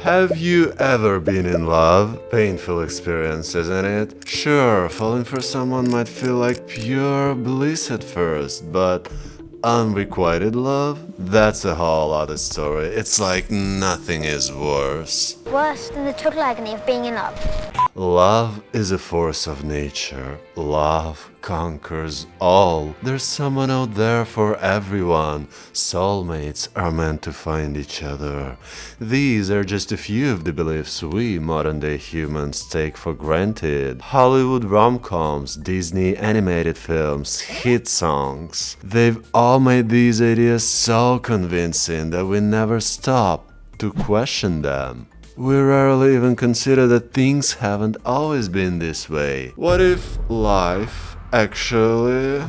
Have you ever been in love? Painful experience, isn't it? Sure, falling for someone might feel like pure bliss at first, but unrequited love? That's a whole other story. It's like nothing is worse. Worse than the total agony of being in love. Love is a force of nature. Love conquers all. There's someone out there for everyone. Soulmates are meant to find each other. These are just a few of the beliefs we modern-day humans take for granted. Hollywood rom-coms, Disney animated films, hit songs. They've all made these ideas so convincing that we never stop to question them. We rarely even consider that things haven't always been this way. What if life actually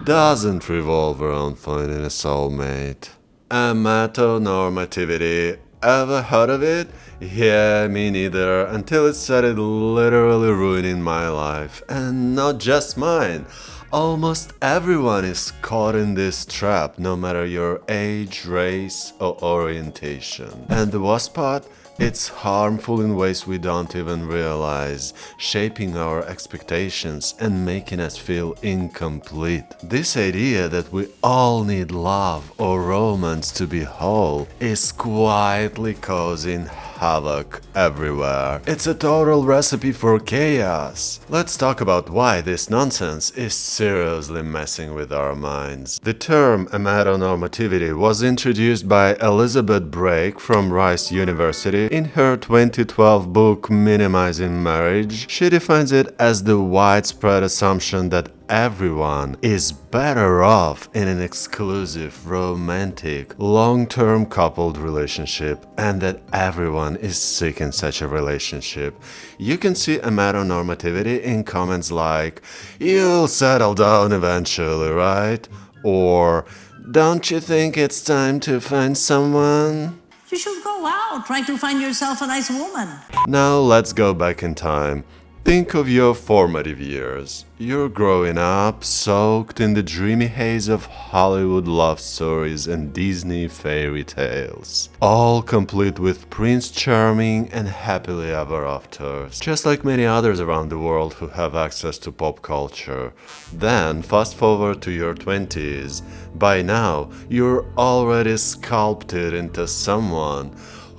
doesn't revolve around finding a soulmate? Amatonormativity. Ever heard of it? Yeah, me neither, until it started literally ruining my life. And not just mine. Almost everyone is caught in this trap, no matter your age, race, or orientation. And the worst part? It's harmful in ways we don't even realize, shaping our expectations and making us feel incomplete. This idea that we all need love or romance to be whole is quietly causing havoc everywhere. It's a total recipe for chaos. Let's talk about why this nonsense is seriously messing with our minds. The term amatonormativity was introduced by Elizabeth Brake from Rice University in her 2012 book Minimizing Marriage. She defines it as the widespread assumption that everyone is better off in an exclusive, romantic, long-term coupled relationship, and that everyone is seeking such a relationship. You can see amatonormativity in comments like, "You'll settle down eventually, right?" Or, "Don't you think it's time to find someone?" You should go out, try to find yourself a nice woman. Now let's go back in time. Think of your formative years. You're growing up, soaked in the dreamy haze of Hollywood love stories and Disney fairy tales, all complete with Prince Charming and happily ever afters, just like many others around the world who have access to pop culture. Then, fast forward to your 20s. By now, you're already sculpted into someone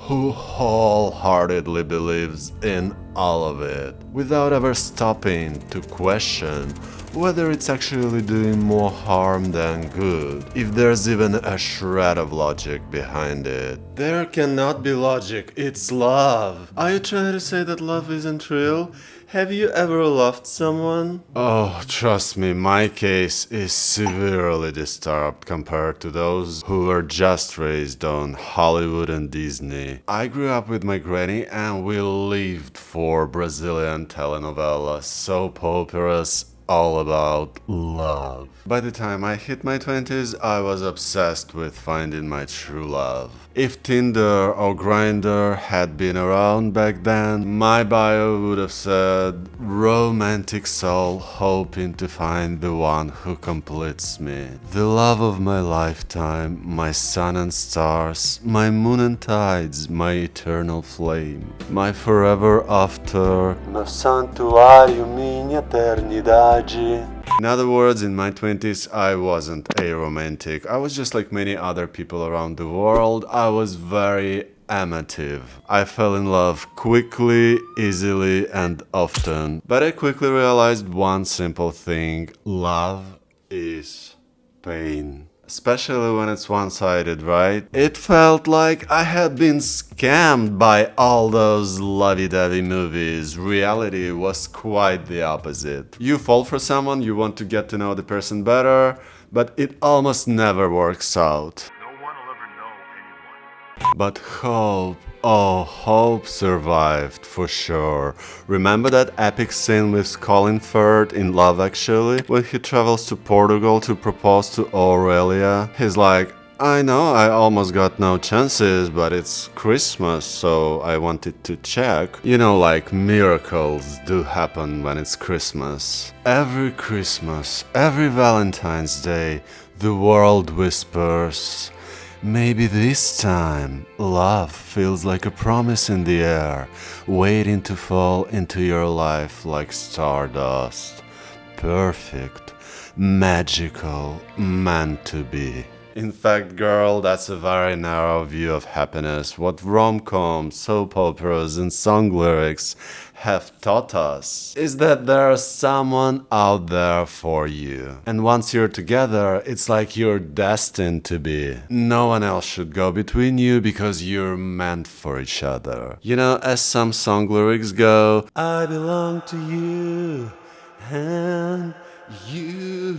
who wholeheartedly believes in all of it, without ever stopping to question whether it's actually doing more harm than good, if there's even a shred of logic behind it. There cannot be logic, it's love. Are you trying to say that love isn't real? Have you ever loved someone? Oh, trust me, my case is severely disturbed compared to those who were just raised on Hollywood and Disney. I grew up with my granny and we lived for Brazilian telenovelas, soap operas, all about love. By the time I hit my 20s, I was obsessed with finding my true love. If Tinder or Grindr had been around back then, my bio would have said, "Romantic soul hoping to find the one who completes me. The love of my lifetime, my sun and stars, my moon and tides, my eternal flame, my forever after, meu santuário, minha eternidade." In other words, in my 20s, I wasn't aromantic. I was just like many other people around the world. I was very amative. I fell in love quickly, easily, and often. But I quickly realized one simple thing: love is pain. Especially when it's one-sided, right? It felt like I had been scammed by all those lovey-dovey movies. Reality was quite the opposite. You fall for someone, you want to get to know the person better, but it almost never works out. No one will ever know anyone. But hope, oh, hope survived for sure. Remember that epic scene with Colin Firth in Love Actually? When he travels to Portugal to propose to Aurelia, he's like, "I know I almost got no chances, but it's Christmas, so I wanted to check." You know, like miracles do happen when it's Christmas. Every Christmas, every Valentine's Day, the world whispers, Maybe this time, love feels like a promise in the air, waiting to fall into your life like stardust. Perfect, magical, meant to be. In fact, girl, that's a very narrow view of happiness. What rom-coms, soap operas, and song lyrics have taught us is that there's someone out there for you. And once you're together, it's like you're destined to be. No one else should go between you because you're meant for each other. You know, as some song lyrics go, I belong to you, and you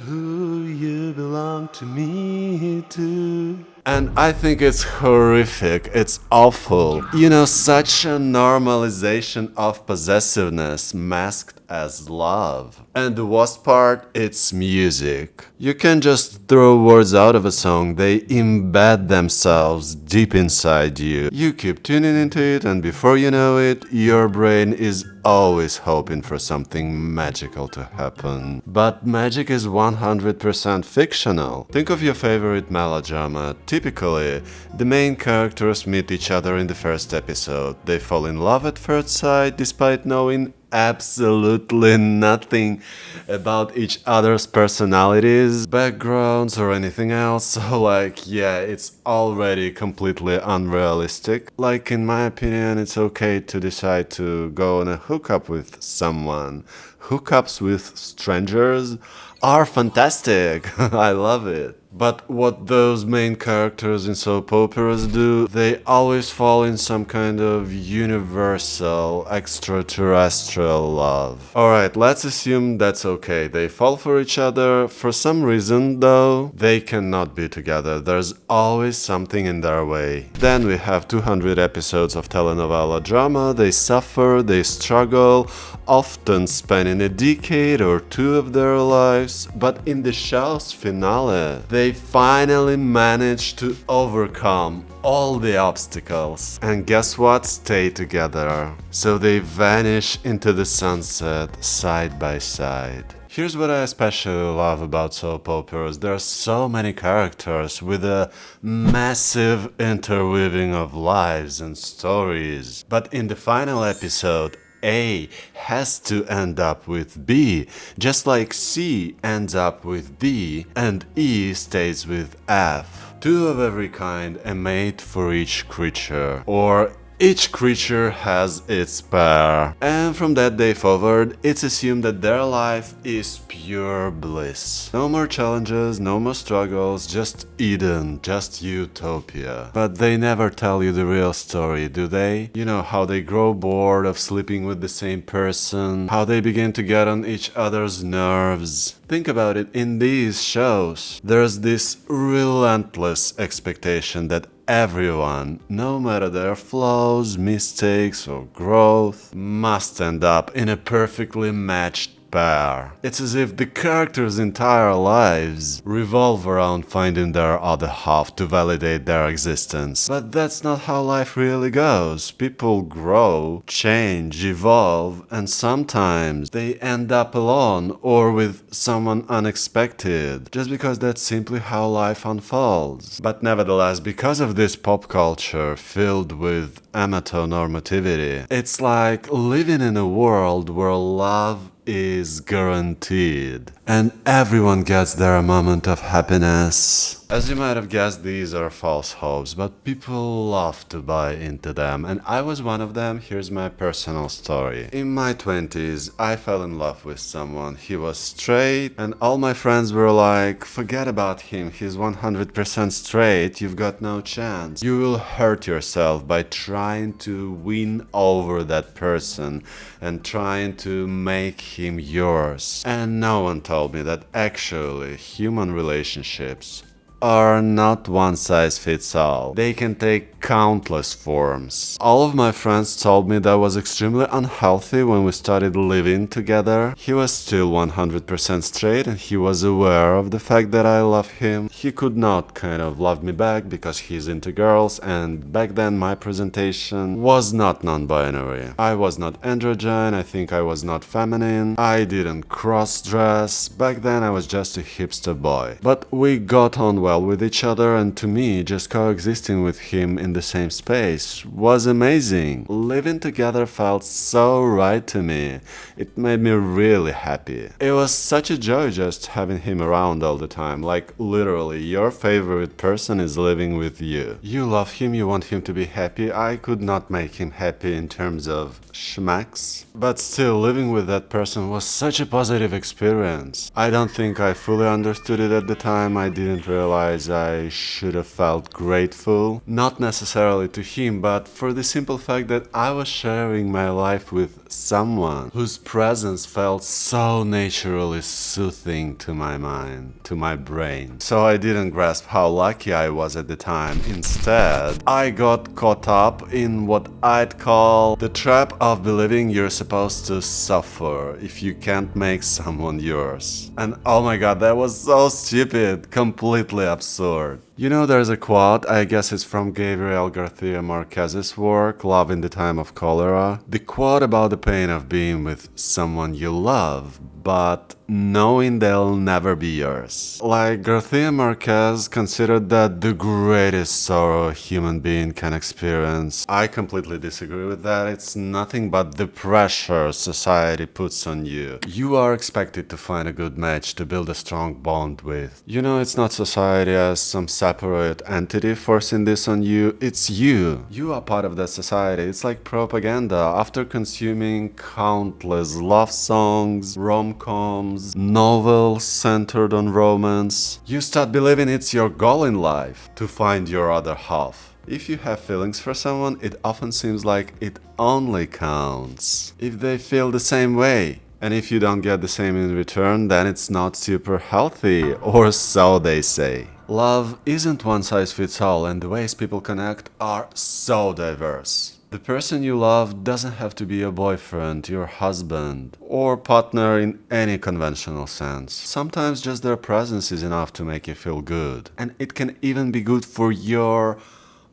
belong to me too. And I think it's horrific, it's awful. You know, such a normalization of possessiveness masked as love. And the worst part, it's music. You can just throw words out of a song, they embed themselves deep inside you. You keep tuning into it, and before you know it, your brain is always hoping for something magical to happen. But magic is 100% fictional. Think of your favorite melodrama. Typically, the main characters meet each other in the first episode. They fall in love at first sight despite knowing absolutely nothing about each other's personalities, backgrounds, or anything else. So yeah, it's already completely unrealistic. Like, in my opinion, it's okay to decide to go on a hookup with someone. Hookups with strangers are fantastic. I love it. But what those main characters in soap operas do, they always fall in some kind of universal, extraterrestrial love. Alright, let's assume that's okay. They fall for each other. For some reason, though, they cannot be together. There's always something in their way. Then we have 200 episodes of telenovela drama. They suffer, they struggle, often spending a decade or two of their lives. But in the show's finale, they finally manage to overcome all the obstacles. And guess what? Stay together. So they vanish into the sunset side by side. Here's what I especially love about soap operas. There are so many characters with a massive interweaving of lives and stories. But in the final episode, A has to end up with B, just like C ends up with D and E stays with F. Two of every kind, a mate for each creature, or each creature has its pair. And from that day forward, it's assumed that their life is pure bliss. No more challenges, no more struggles, just Eden, just utopia. But they never tell you the real story, do they? You know, how they grow bored of sleeping with the same person, how they begin to get on each other's nerves. Think about it, in these shows, there's this relentless expectation that everyone, no matter their flaws, mistakes, or growth, must end up in a perfectly matched pair. It's as if the characters' entire lives revolve around finding their other half to validate their existence. But that's not how life really goes. People grow, change, evolve, and sometimes they end up alone or with someone unexpected, just because that's simply how life unfolds. But nevertheless, because of this pop culture filled with amatonormativity, it's like living in a world where love is guaranteed and everyone gets their moment of happiness. As you might have guessed, these are false hopes, but people love to buy into them, and I was one of them. Here's my personal story. In my 20s, I fell in love with someone. He was straight, and all my friends were like, forget about him, he's 100% straight, you've got no chance. You will hurt yourself by trying to win over that person and trying to make him yours. And no one told me that actually human relationships are not one size fits all. They can take countless forms. All of my friends told me that was extremely unhealthy when we started living together. He was still 100% straight and he was aware of the fact that I love him. He could not kind of love me back because he's into girls, and back then my presentation was not non-binary. I was not androgyne, I think I was not feminine, I didn't cross-dress. Back then I was just a hipster boy. But we got on well well with each other, and to me, just coexisting with him in the same space was amazing. Living together felt so right to me. It made me really happy. It was such a joy just having him around all the time. Like literally, your favorite person is living with you. You love him, you want him to be happy. I could not make him happy in terms of schmacks, but still living with that person was such a positive experience. I don't think I fully understood it at the time. I didn't realize I should have felt grateful, not necessarily to him, but for the simple fact that I was sharing my life with someone whose presence felt so naturally soothing to my mind, to my brain. So I didn't grasp how lucky I was at the time. Instead, I got caught up in what I'd call the trap of believing you're supposed to suffer if you can't make someone yours. And oh my god, that was so stupid, completely absurd. You know, there's a quote, I guess it's from Gabriel Garcia Marquez's work, Love in the Time of Cholera. The quote about the pain of being with someone you love, but knowing they'll never be yours. Like, Garcia Marquez considered that the greatest sorrow a human being can experience. I completely disagree with that. It's nothing but the pressure society puts on you. You are expected to find a good match to build a strong bond with. You know, it's not society as some separate entity forcing this on you. It's you. You are part of that society. It's like propaganda. After consuming countless love songs, rom-coms, novels centered on romance, you start believing it's your goal in life to find your other half. If you have feelings for someone, it often seems like it only counts if they feel the same way. And if you don't get the same in return, then it's not super healthy, or so they say. Love isn't one size fits all, and the ways people connect are so diverse. The person you love doesn't have to be your boyfriend, your husband, or partner in any conventional sense. Sometimes just their presence is enough to make you feel good. And it can even be good for your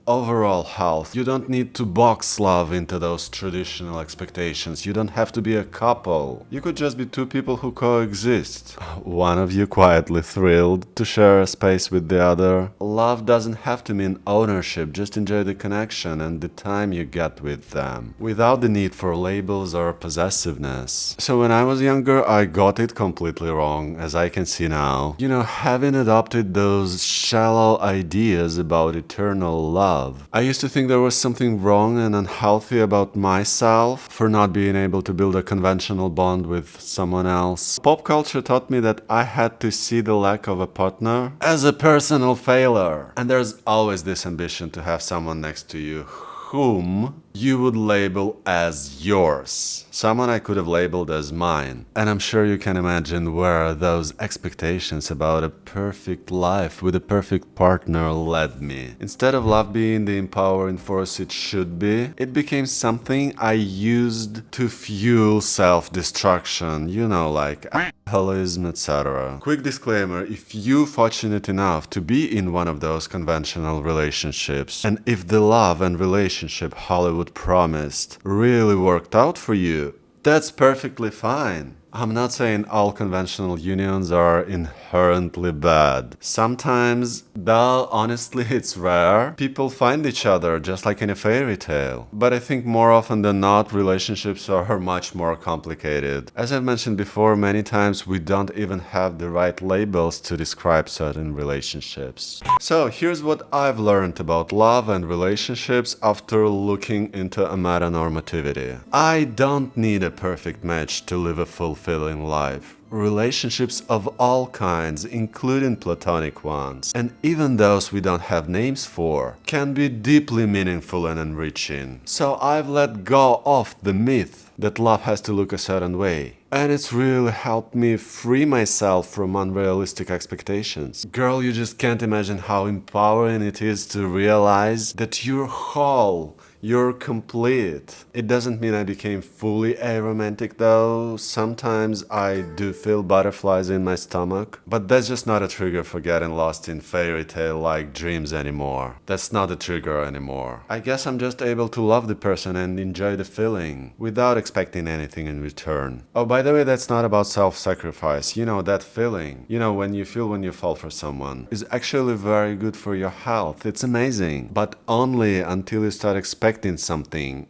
overall health. You don't need to box love into those traditional expectations. You don't have to be a couple. You could just be two people who coexist. One of you quietly thrilled to share a space with the other. Love doesn't have to mean ownership. Just enjoy the connection and the time you get with them, without the need for labels or possessiveness. So when I was younger, I got it completely wrong, as I can see now. You know, having adopted those shallow ideas about eternal love, I used to think there was something wrong and unhealthy about myself for not being able to build a conventional bond with someone else. Pop culture taught me that I had to see the lack of a partner as a personal failure. And there's always this ambition to have someone next to you whom you would label as yours. Someone I could have labeled as mine. And I'm sure you can imagine where those expectations about a perfect life with a perfect partner led me. Instead of love being the empowering force it should be, it became something I used to fuel self-destruction, you know, like alcoholism, etc. Quick disclaimer, if you're fortunate enough to be in one of those conventional relationships, and if the love and relationship Hollywood promised really worked out for you, that's perfectly fine. I'm not saying all conventional unions are inherently bad. Sometimes, though honestly it's rare, people find each other just like in a fairy tale. But I think more often than not, relationships are much more complicated. As I've mentioned before, many times we don't even have the right labels to describe certain relationships. So here's what I've learned about love and relationships after looking into amatonormativity. I don't need a perfect match to live a fulfilling life. Relationships of all kinds, including platonic ones, and even those we don't have names for, can be deeply meaningful and enriching. So I've let go of the myth that love has to look a certain way. And it's really helped me free myself from unrealistic expectations. Girl, you just can't imagine how empowering it is to realize that you're whole. You're complete. It doesn't mean I became fully aromantic though. Sometimes I do feel butterflies in my stomach, but that's just not a trigger for getting lost in fairy tale like dreams anymore. That's not a trigger anymore. I guess I'm just able to love the person and enjoy the feeling without expecting anything in return. Oh, by the way, that's not about self-sacrifice. You know, that feeling, when you feel when you fall for someone is actually very good for your health. It's amazing, but only until you start expecting something,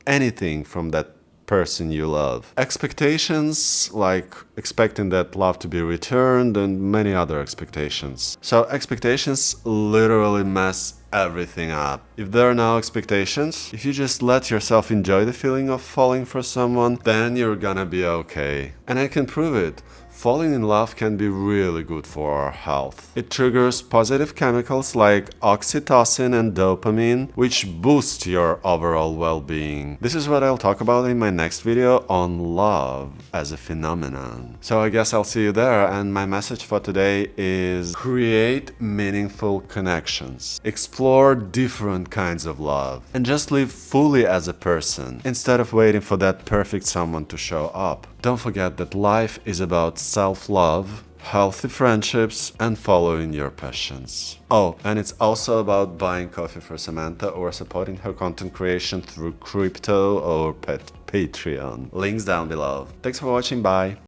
anything from that person you love. Expectations, like expecting that love to be returned and many other expectations. So expectations literally mess everything up. If there are no expectations, if you just let yourself enjoy the feeling of falling for someone, then you're gonna be okay. And I can prove it. Falling in love can be really good for our health. It triggers positive chemicals like oxytocin and dopamine, which boost your overall well-being. This is what I'll talk about in my next video on love as a phenomenon. So I guess I'll see you there, and my message for today is create meaningful connections. Explore different kinds of love and just live fully as a person instead of waiting for that perfect someone to show up. Don't forget that life is about self-love, healthy friendships, and following your passions. Oh, and it's also about buying coffee for Samantha or supporting her content creation through crypto or Patreon. Links down below. Thanks for watching, bye!